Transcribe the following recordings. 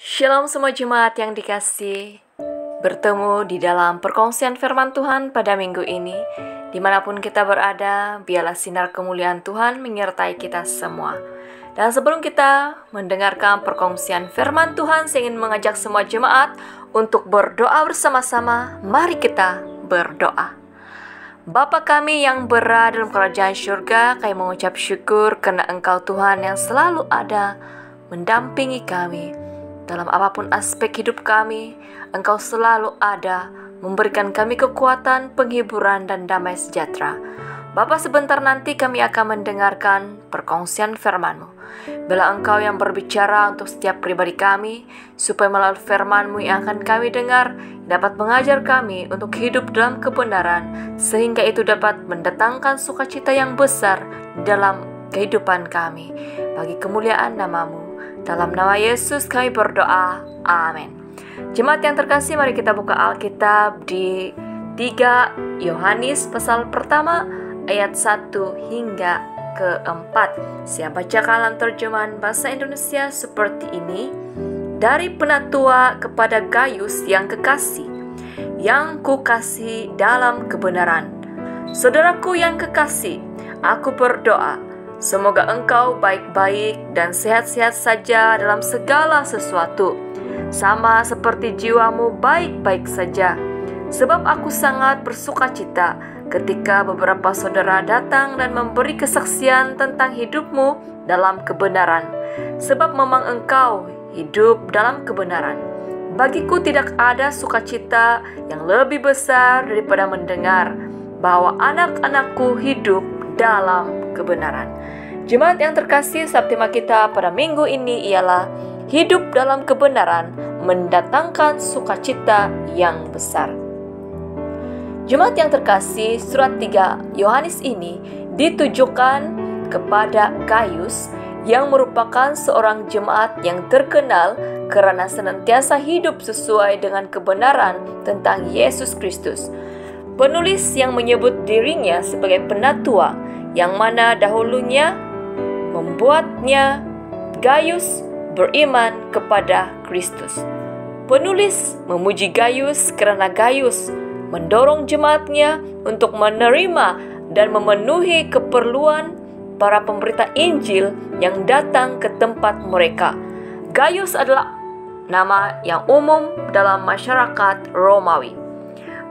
Shalom semua jemaat yang dikasihi. Bertemu di dalam perkongsian firman Tuhan pada minggu ini. Dimanapun kita berada, biarlah sinar kemuliaan Tuhan menyertai kita semua. Dan sebelum kita mendengarkan perkongsian firman Tuhan, saya ingin mengajak semua jemaat untuk berdoa bersama-sama. Mari kita berdoa. Bapa kami yang berada dalam kerajaan surga, kami mengucap syukur karena Engkau Tuhan yang selalu ada mendampingi kami. Dalam apapun aspek hidup kami, Engkau selalu ada memberikan kami kekuatan, penghiburan, dan damai sejahtera. Bapa, sebentar nanti kami akan mendengarkan perkongsian firman-Mu. Bila Engkau yang berbicara untuk setiap pribadi kami, supaya melalui firman-Mu yang akan kami dengar, dapat mengajar kami untuk hidup dalam kebenaran, sehingga itu dapat mendatangkan sukacita yang besar dalam kehidupan kami. Bagi kemuliaan nama-Mu, dalam nama Yesus kami berdoa, amin. Jemaat yang terkasih, mari kita buka Alkitab di 3 Yohanes pasal pertama ayat 1 hingga ke-4. Saya bacakan dalam terjemahan bahasa Indonesia seperti ini. Dari penatua kepada Gaius yang kekasih, yang kukasihi dalam kebenaran. Saudaraku yang kekasih, aku berdoa semoga engkau baik-baik dan sehat-sehat saja dalam segala sesuatu, sama seperti jiwamu baik-baik saja. Sebab aku sangat bersukacita ketika beberapa saudara datang dan memberi kesaksian tentang hidupmu dalam kebenaran. Sebab memang engkau hidup dalam kebenaran. Bagiku tidak ada sukacita yang lebih besar daripada mendengar bahwa anak-anakku hidup dalam kebenaran. Jemaat yang terkasih, subtema kita pada minggu ini ialah hidup dalam kebenaran mendatangkan sukacita yang besar. Jemaat yang terkasih, surat 3 Yohanes ini ditujukan kepada Gaius yang merupakan seorang jemaat yang terkenal karena senantiasa hidup sesuai dengan kebenaran tentang Yesus Kristus. Penulis yang menyebut dirinya sebagai penatua, yang mana dahulunya membuatnya Gaius beriman kepada Kristus. Penulis memuji Gaius karena Gaius mendorong jemaatnya untuk menerima dan memenuhi keperluan para pemberita Injil yang datang ke tempat mereka. Gaius adalah nama yang umum dalam masyarakat Romawi.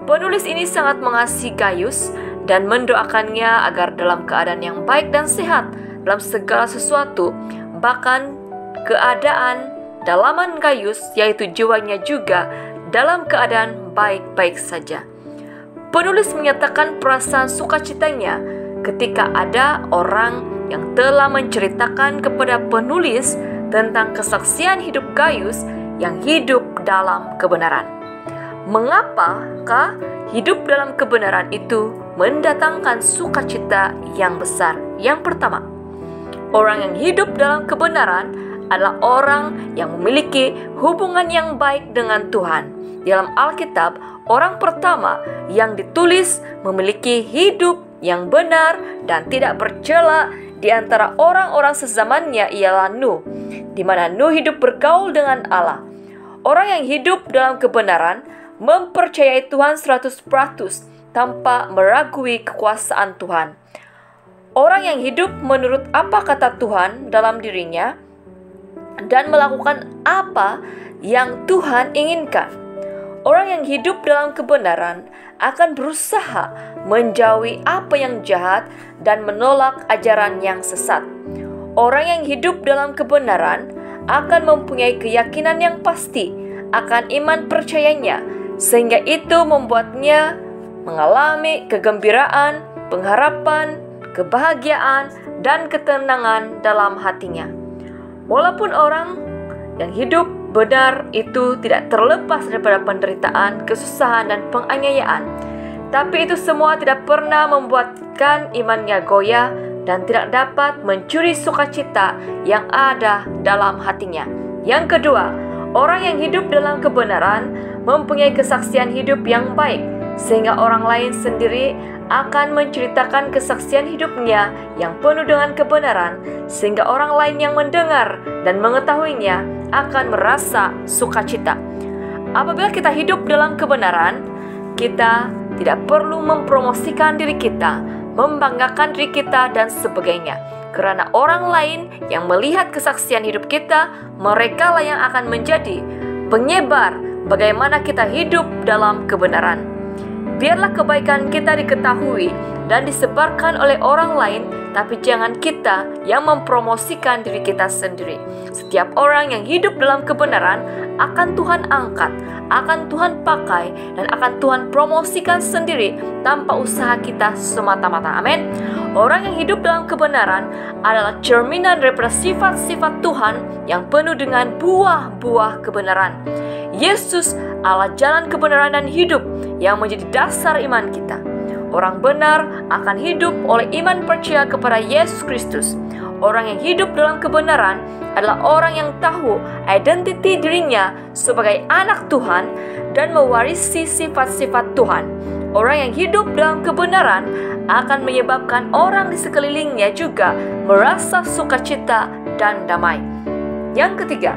Penulis ini sangat mengasihi Gaius dan mendoakannya agar dalam keadaan yang baik dan sehat dalam segala sesuatu, bahkan keadaan dalaman Gaius, yaitu jiwanya juga dalam keadaan baik-baik saja. Penulis menyatakan perasaan sukacitanya ketika ada orang yang telah menceritakan kepada penulis tentang kesaksian hidup Gaius yang hidup dalam kebenaran. Mengapakah hidup dalam kebenaran itu mendatangkan sukacita yang besar? Yang pertama, orang yang hidup dalam kebenaran adalah orang yang memiliki hubungan yang baik dengan Tuhan. Dalam Alkitab, orang pertama yang ditulis memiliki hidup yang benar dan tidak bercela di antara orang-orang sezamannya ialah Nuh, di mana Nuh hidup bergaul dengan Allah. Orang yang hidup dalam kebenaran mempercayai Tuhan 100% tanpa meragui kekuasaan Tuhan. Orang yang hidup menurut apa kata Tuhan dalam dirinya dan melakukan apa yang Tuhan inginkan. Orang yang hidup dalam kebenaran akan berusaha menjauhi apa yang jahat dan menolak ajaran yang sesat. Orang yang hidup dalam kebenaran akan mempunyai keyakinan yang pasti akan iman percayanya, sehingga itu membuatnya mengalami kegembiraan, pengharapan, kebahagiaan, dan ketenangan dalam hatinya. Walaupun orang yang hidup benar itu tidak terlepas daripada penderitaan, kesusahan, dan penganiayaan, tapi itu semua tidak pernah membuatkan imannya goyah dan tidak dapat mencuri sukacita yang ada dalam hatinya. Yang kedua, orang yang hidup dalam kebenaran mempunyai kesaksian hidup yang baik, sehingga orang lain sendiri akan menceritakan kesaksian hidupnya yang penuh dengan kebenaran, sehingga orang lain yang mendengar dan mengetahuinya akan merasa sukacita. Apabila kita hidup dalam kebenaran, kita tidak perlu mempromosikan diri kita, membanggakan diri kita, dan sebagainya. Karena orang lain yang melihat kesaksian hidup kita, mereka lah yang akan menjadi penyebar bagaimana kita hidup dalam kebenaran. Biarlah kebaikan kita diketahui dan disebarkan oleh orang lain, tapi jangan kita yang mempromosikan diri kita sendiri. Setiap orang yang hidup dalam kebenaran akan Tuhan angkat, akan Tuhan pakai, dan akan Tuhan promosikan sendiri tanpa usaha kita semata-mata. Amin. Orang yang hidup dalam kebenaran adalah cerminan daripada sifat-sifat Tuhan yang penuh dengan buah-buah kebenaran. Yesus adalah jalan kebenaran dan hidup yang menjadi dasar iman kita. Orang benar akan hidup oleh iman percaya kepada Yesus Kristus. Orang yang hidup dalam kebenaran adalah orang yang tahu identiti dirinya sebagai anak Tuhan dan mewarisi sifat-sifat Tuhan. Orang yang hidup dalam kebenaran akan menyebabkan orang di sekelilingnya juga merasa sukacita dan damai. Yang ketiga,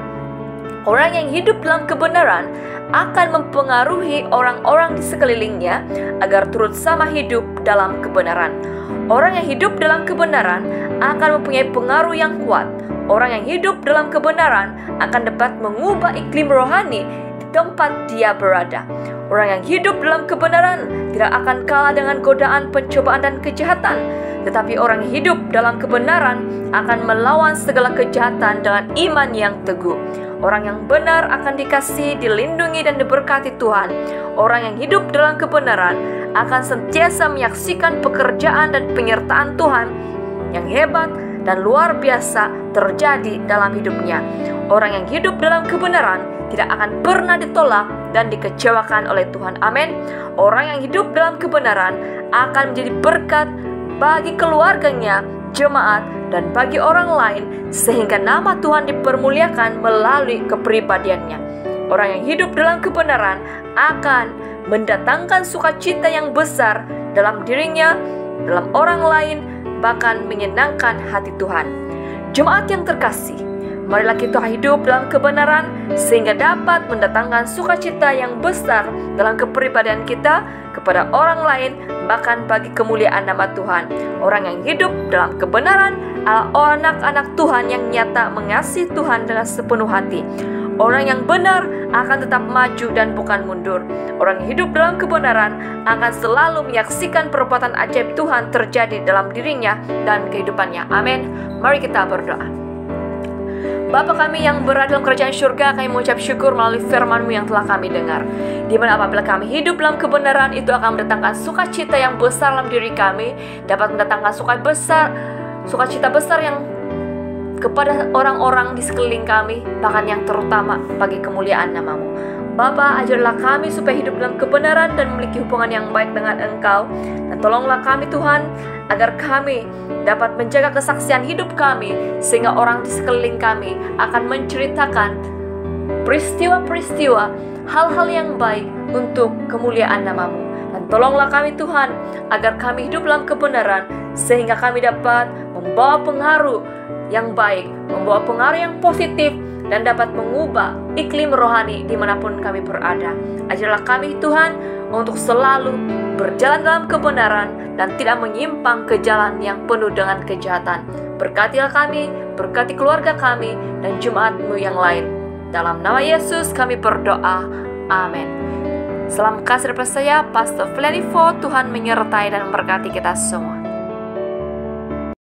orang yang hidup dalam kebenaran akan mempengaruhi orang-orang di sekelilingnya agar turut sama hidup dalam kebenaran. Orang yang hidup dalam kebenaran akan mempunyai pengaruh yang kuat. Orang yang hidup dalam kebenaran akan dapat mengubah iklim rohani di tempat dia berada. Orang yang hidup dalam kebenaran tidak akan kalah dengan godaan, pencobaan, dan kejahatan. Tetapi orang yang hidup dalam kebenaran akan melawan segala kejahatan dengan iman yang teguh. Orang yang benar akan dikasihi, dilindungi, dan diberkati Tuhan. Orang yang hidup dalam kebenaran akan sentiasa menyaksikan pekerjaan dan penyertaan Tuhan yang hebat dan luar biasa terjadi dalam hidupnya. Orang yang hidup dalam kebenaran tidak akan pernah ditolak dan dikecewakan oleh Tuhan. Amin. Orang yang hidup dalam kebenaran akan menjadi berkat bagi keluarganya, jemaat, dan bagi orang lain, sehingga nama Tuhan dipermuliakan melalui kepribadiannya. Orang yang hidup dalam kebenaran akan mendatangkan sukacita yang besar dalam dirinya, dalam orang lain, bahkan menyenangkan hati Tuhan. Jemaat yang terkasih, marilah kita hidup dalam kebenaran sehingga dapat mendatangkan sukacita yang besar dalam kepribadian kita kepada orang lain, bahkan bagi kemuliaan nama Tuhan. Orang yang hidup dalam kebenaran adalah anak-anak Tuhan yang nyata mengasihi Tuhan dengan sepenuh hati. Orang yang benar akan tetap maju dan bukan mundur. Orang yang hidup dalam kebenaran akan selalu menyaksikan perbuatan ajaib Tuhan terjadi dalam dirinya dan kehidupannya. Amin. Mari kita berdoa. Bapa kami yang berada dalam kerajaan surga, kami mengucap syukur melalui firman-Mu yang telah kami dengar. Di mana apabila kami hidup dalam kebenaran, itu akan mendatangkan sukacita yang besar dalam diri kami, dapat mendatangkan sukacita besar yang kepada orang-orang di sekeliling kami, bahkan yang terutama bagi kemuliaan nama-Mu. Bapa, ajarlah kami supaya hidup dalam kebenaran dan memiliki hubungan yang baik dengan Engkau. Dan tolonglah kami Tuhan, agar kami dapat menjaga kesaksian hidup kami, sehingga orang di sekeliling kami akan menceritakan peristiwa-peristiwa, hal-hal yang baik untuk kemuliaan nama-Mu. Dan tolonglah kami Tuhan, agar kami hidup dalam kebenaran, sehingga kami dapat membawa pengaruh yang baik, membawa pengaruh yang positif, dan dapat mengubah iklim rohani dimanapun kami berada. Ajarlah kami Tuhan untuk selalu berjalan dalam kebenaran dan tidak menyimpang ke jalan yang penuh dengan kejahatan. Berkatilah kami, berkati keluarga kami, dan jemaat-Mu yang lain. Dalam nama Yesus kami berdoa. Amin. Salam kasih dari saya, Pastor Flanny Fo. Tuhan menyertai dan memberkati kita semua.